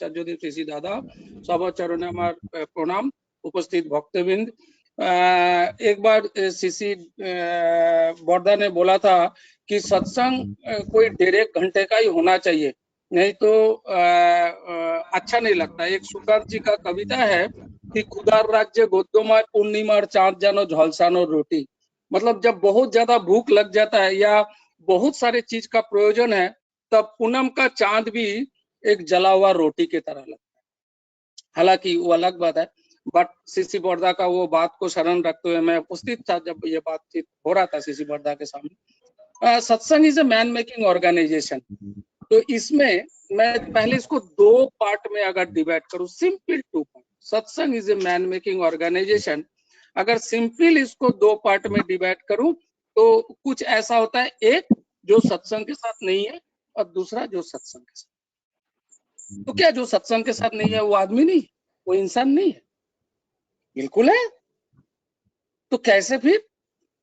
আচার্যদেব শ্রী দাদা সবার চরণে আমার প্রণাম। उपस्थित भक्तबिंद, एक बार सीसी बर्दा ने बोला था कि सत्संग कोई 1.5 घंटे का ही होना चाहिए, नहीं तो अच्छा नहीं लगता। एक सुकांत जी का कविता है कि खुदार राज्य गोद्दोमाय पूर्णिमार चाँद जानो झलसानो रोटी। मतलब जब बहुत ज्यादा भूख लग जाता है या बहुत सारे चीज का प्रयोजन है, तब पूनम का चांद भी एक जला हुआ रोटी की तरह लगता है। हालांकि वो अलग बात है, बट सीसी बर्दा का वो बात को शरण रखते हुए मैं उपस्थित था जब ये बातचीत हो रहा था सीसी बर्दा के सामने। Satsang is a man making organisation. तो इसमें मैं पहले इसको 2 पार्ट में अगर डिवाइड करूं, simple 2 part. Satsang is a man making organisation, अगर सिंपल इसको 2 पार्ट में डिवाइड करूं तो कुछ ऐसा होता है, एक जो सत्संग के साथ नहीं है और दूसरा जो सत्संग के साथ। तो क्या जो सत्संग के साथ नहीं है वो आदमी नहीं है, वो इंसान नहीं है? बिल्कुल है। तो कैसे फिर?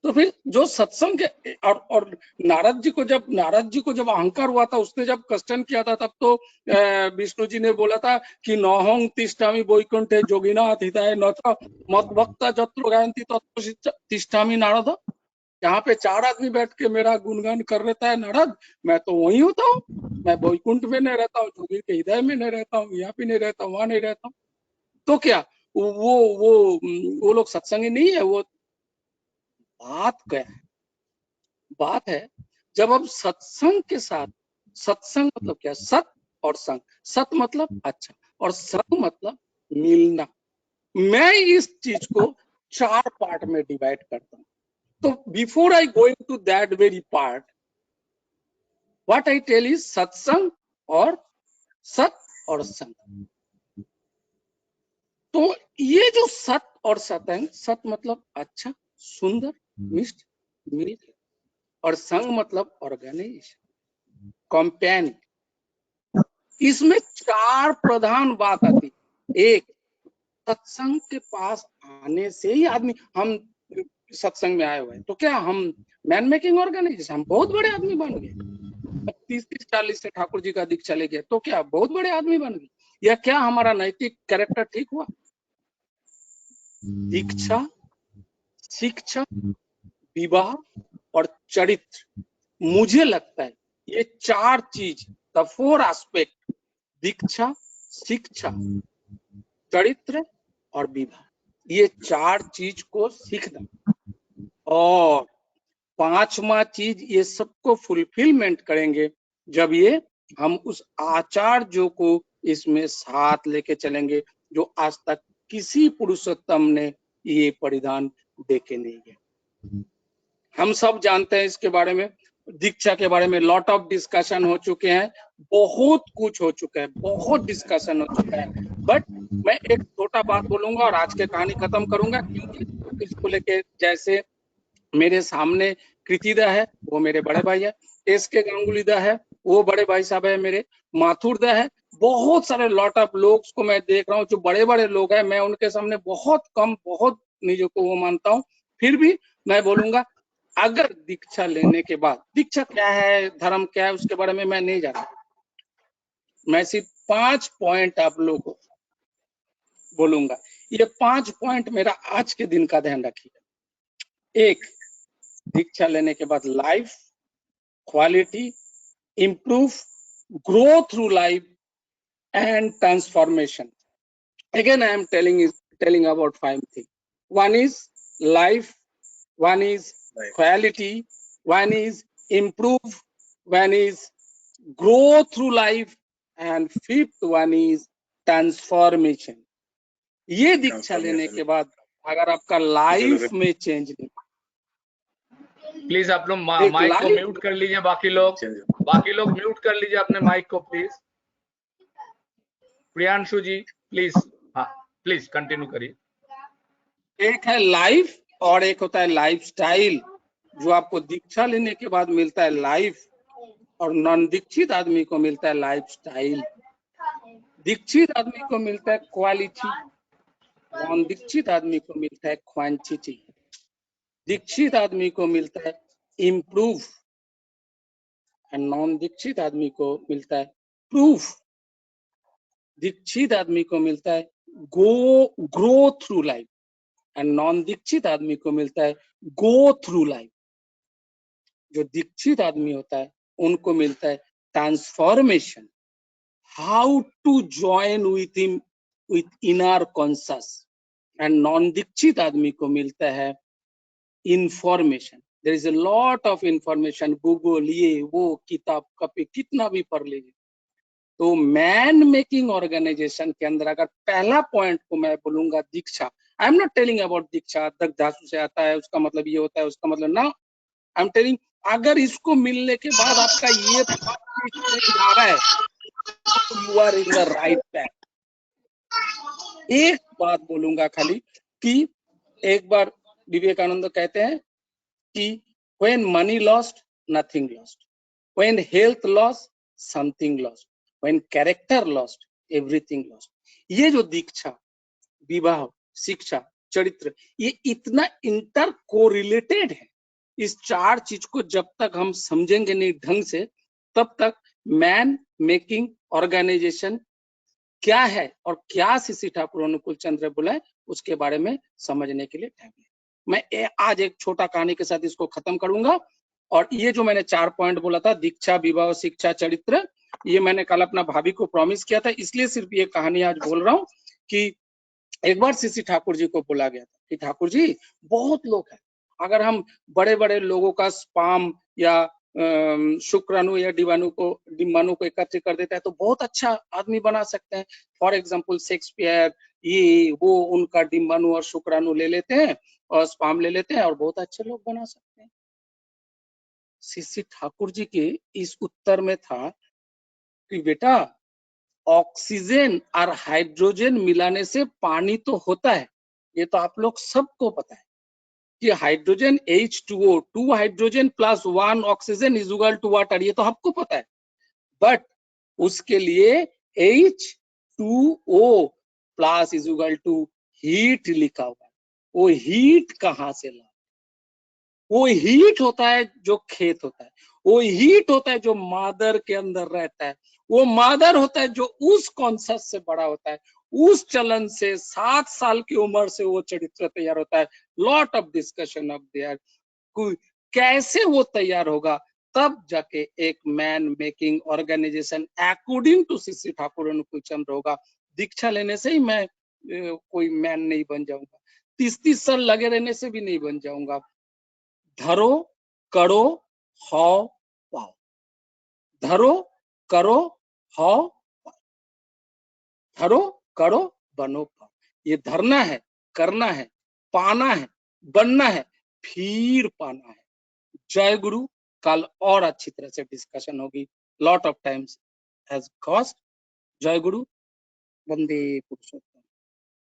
तो फिर जो सत्संग के और नारद जी को जब अहंकार हुआ था, उसने जब क्वेश्चन किया था, तब तो विष्णु जी ने बोला था कि नहं तिष्ठामि वैकुंठे जोगिनाथ हिताय न था मद्भक्ता जत्र गायन्ति तत्र तिष्ठामि नारद। यहाँ पे 4 आदमी बैठ के मेरा गुणगान कर रहता है नारद, मैं तो वही होता हूँ। मैं वैकुंठ में नहीं रहता हूँ, जोगी के हृदय में नहीं रहता हूँ, यहाँ भी नहीं रहता हूँ, वहां नहीं रहता हूँ। तो क्या वो लोग सत्संगी नहीं है? वो बात क्या है? बात है जब हम सत्संग के साथ, सत्संग मतलब क्या? सत और संग। सत मतलब अच्छा और संग मतलब मिलना। मैं इस चीज को 4 पार्ट में डिवाइड करता हूँ। तो before I going to that very part, what I tell is Satsang और सत और संग। तो ये जो सत और सतंग, सत मतलब अच्छा, सुंदर, मिष्ट, मिल, और संग मतलब ऑर्गेनाइजेशन, कंपेन। इसमें 4 प्रधान बात आती। एक, सत्संग के पास आने से ही आदमी, हम सत्संग में आए हुए हैं तो क्या हम मैन मेकिंग ऑर्गेनाइजेशन, हम बहुत बड़े आदमी बन गए। 30-40 से ठाकुर जी का दीक्षा ले गए तो क्या बहुत बड़े आदमी बन गए? या क्या हमारा नैतिक कैरेक्टर ठीक हुआ? दीक्षा, शिक्षा, विवाह और चरित्र, मुझे लगता है ये 4 चीज, द 4 एस्पेक्ट, दीक्षा, शिक्षा, चरित्र और विवाह, ये 4 चीज को सीखना। और 5वां चीज, ये सबको फुलफिलमेंट करेंगे जब ये हम उस आचार्यों को इसमें साथ लेके चलेंगे जो आज तक किसी पुरुषोत्तम ने ये परिधान देके नहीं है। हम सब जानते हैं इसके बारे में, दीक्षा के बारे में लॉट ऑफ डिस्कशन हो चुके हैं, बहुत कुछ हो चुका है, बहुत डिस्कशन हो चुका है। बट मैं एक छोटा बात बोलूंगा और आज के कहानी खत्म करूंगा, क्योंकि इसको लेके जैसे मेरे सामने कृतिदा है, वो मेरे बड़े भाई है, एसके गांगुलीदा है, वो बड़े भाई साहब है मेरे, माथुरदा है, बहुत सारे लॉट ऑफ लोग को मैं देख रहा हूँ जो बड़े बड़े लोग हैं। मैं उनके सामने बहुत कम, बहुत निजों को वो मानता हूँ। फिर भी मैं बोलूंगा, अगर दीक्षा लेने के बाद, दीक्षा क्या है, धर्म क्या है, उसके बारे में मैं नहीं जानता। मैं सिर्फ 5 पॉइंट आप लोगों को बोलूंगा। ये 5 पॉइंट मेरा आज के दिन का ध्यान रखिए। एक, दीक्षा लेने के बाद life quality improve, grow through life and transformation. Again I am telling about 5 things. One is life, one is quality, one is improve, one is grow through life, and 5th one is transformation. ये दीक्षा लेने के बाद अगर आपका life में change नहीं, please आप लोग माइक को म्यूट कर लीजिए, बाकी लोग म्यूट कर लीजिए अपने माइक को प्लीज। प्रियांशु जी प्लीज, हाँ प्लीज कंटिन्यू करिए। एक है लाइफ और एक होता है लाइफस्टाइल, जो आपको दीक्षा लेने के बाद मिलता है लाइफ, और नॉन दीक्षित आदमी को मिलता है लाइफस्टाइल। दीक्षित आदमी को मिलता है क्वालिटी, नॉन दीक्षित आदमी को मिलता है क्वांटिटी। दीक्षित आदमी को मिलता है इम्प्रूव एंड नॉन दीक्षित आदमी को मिलता है प्रूफ। दीक्षित आदमी को मिलता है grow through life, and non दीक्षित आदमी को मिलता है गो थ्रू लाइफ। जो दीक्षित आदमी होता है उनको मिलता है transformation, how to join with him with inner conscious, and non दीक्षित आदमी को मिलता है information. There is a lot of information, Google, ये वो, किताब कॉपी कितना भी पढ़ लीजिए। तो मैन मेकिंग ऑर्गेनाइजेशन के अंदर अगर पहला पॉइंट को मैं बोलूंगा दीक्षा, I am not telling about दीक्षा तक धातु से आता है उसका मतलब ये होता है, उसका मतलब ना, आई एम टेलिंग अगर इसको मिलने के बाद आपका ये आ रहा है तो you are in the right path. एक बात बोलूंगा खाली कि एक बार विवेकानंद कहते हैं कि when money lost nothing lost, when health lost something lost, when character lost everything lost। ये जो दीक्षा, विवाह, शिक्षा, चरित्र, ये इतना इंटर कोरिलेटेड है। इस चार चीज को जब तक हम समझेंगे नहीं ढंग से, तब तक मैन मेकिंग ऑर्गेनाइजेशन क्या है और क्या सीसी ठाकुर अनुकूल चंद्र बुलाए उसके बारे में समझने के लिए टाइम है। मैं आज एक छोटा कहानी के साथ इसको खत्म करूंगा। और ये जो मैंने 4 पॉइंट बोला था, दीक्षा, विवाह, शिक्षा, चरित्र, ये मैंने कल अपना भाभी को प्रॉमिस किया था, इसलिए सिर्फ ये कहानी आज बोल रहा हूँ कि एक बार सीसी ठाकुर जी को बोला गया था कि ठाकुर जी बहुत लोग हैं, अगर हम बड़े बड़े लोगों का स्पाम या शुक्राणु या डिम्बाणु को एकत्र कर देता है तो बहुत अच्छा आदमी बना सकते हैं। फॉर एग्जाम्पल शेक्सपियर, ये वो उनका डिम्बाणु और शुक्राणु ले लेते हैं और स्पाम ले लेते हैं और बहुत अच्छे लोग बना सकते हैं। सीसी ठाकुर जी के इस उत्तर में था कि बेटा ऑक्सीजन और हाइड्रोजन मिलाने से पानी तो होता है, ये तो आप लोग सबको पता है कि hydrogen H2O, 2 hydrogen plus 1 oxygen is equal to water, ये तो आपको पता है। बट उसके लिए H2O plus is equal to heat लिखा हुआ है। वो हीट कहां से ला? वो हीट होता है जो खेत होता है, वो हीट होता है जो मादर के अंदर रहता है, वो मादर होता है जो उस कॉन्सेप्ट से बड़ा होता है, उस चलन से 7 साल की उम्र से वो चरित्र तैयार होता है। Lot of discussion of there, कैसे वो तैयार होगा, तब जाके एक man making organization according to सीसी ठाकुर अनुकूल चंद्र होगा। दीक्षा लेने से ही मैं कोई मैन नहीं बन जाऊंगा, 30-30 साल लगे रहने से भी नहीं बन जाऊंगा। धरो करो हाउ पाओ, धरो करो हाउ पाओ, धरो करो बनो पाओ। ये धरना है, करना है, पाना है, बनना है, फिर पाना है। जय गुरु। कल और अच्छी तरह से डिस्कशन होगी, lot of times has cost. जय गुरु, वंदे पुरुषोत्तम।